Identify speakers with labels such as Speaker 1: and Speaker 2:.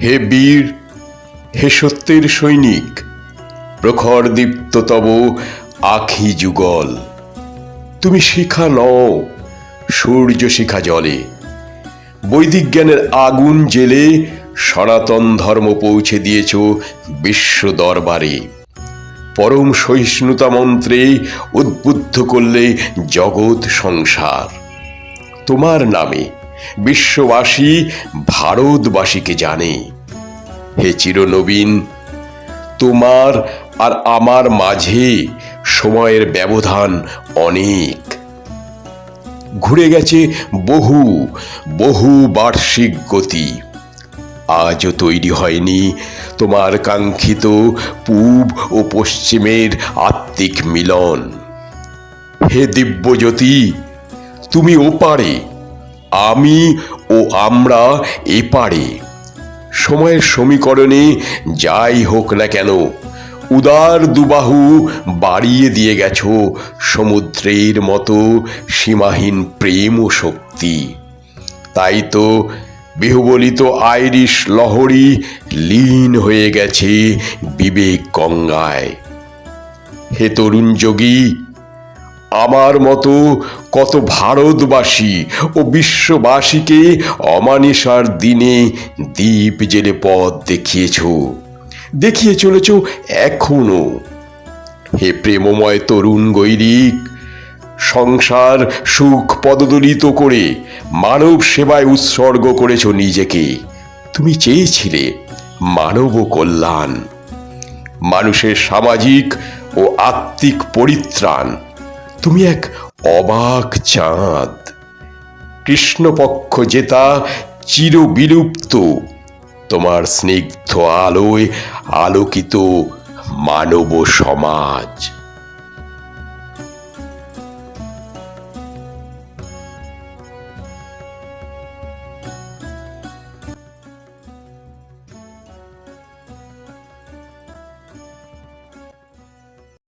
Speaker 1: হে বীর, হে সত্যের সৈনিক, প্রখর দীপ্ত তব আখি যুগল। তুমি শিখা নও, সূর্য শিখা জলে। বৈদিক জ্ঞানের আগুন জেলে সনাতন ধর্ম পৌঁছে দিয়েছ বিশ্ব দরবারে। পরম সহিষ্ণুতা মন্ত্রে উদ্বুদ্ধ করলে জগৎ সংসার। তোমার নামে বিশ্ববাসী ভারতবাসীকে জানে। হে চিরনবীন, তোমার আর আমার মাঝে সময়ের ব্যবধান অনেক। ঘুরে গেছে বহু বহু বার্ষিক গতি। আজও তৈরি হয়নি তোমার কাঙ্ক্ষিত পূব ও পশ্চিমের আত্মিক মিলন। হে দিব্যজ্যোতি, তুমি ওপারে, আমি ও আমরা এপারে। সময়ের সমীকরণে যাই হোক না কেন, উদার দুবাহু বাড়িয়ে দিয়ে গেছ সমুদ্রের মতো সীমাহীন প্রেম ও শক্তি। তাই তো বিহুবলিত আইরিশ লহরী লীন হয়ে গেছে বিবেক গঙ্গায়। হে তরুণ যোগী, আমার মতো কত ভারতবাসী ও বিশ্ববাসীকে অমানিসার দিনে দ্বীপ জেলে পথ দেখিয়ে চলেছ এখনো। হে প্রেমময় তরুণ গৈরিক, সংসার সুখ পদদলিত করে মানব সেবায় উৎসর্গ করেছ নিজেকে। তুমি চেয়েছিলে মানব কল্যাণ, মানুষের সামাজিক ও আত্মিক পরিত্রাণ। তুমি এক অবাক চাঁদ, কৃষ্ণপক্ষ জেতা চিরবিলুপ্ত। তোমার স্নিগ্ধ আলোয় আলোকিত মানব সমাজ।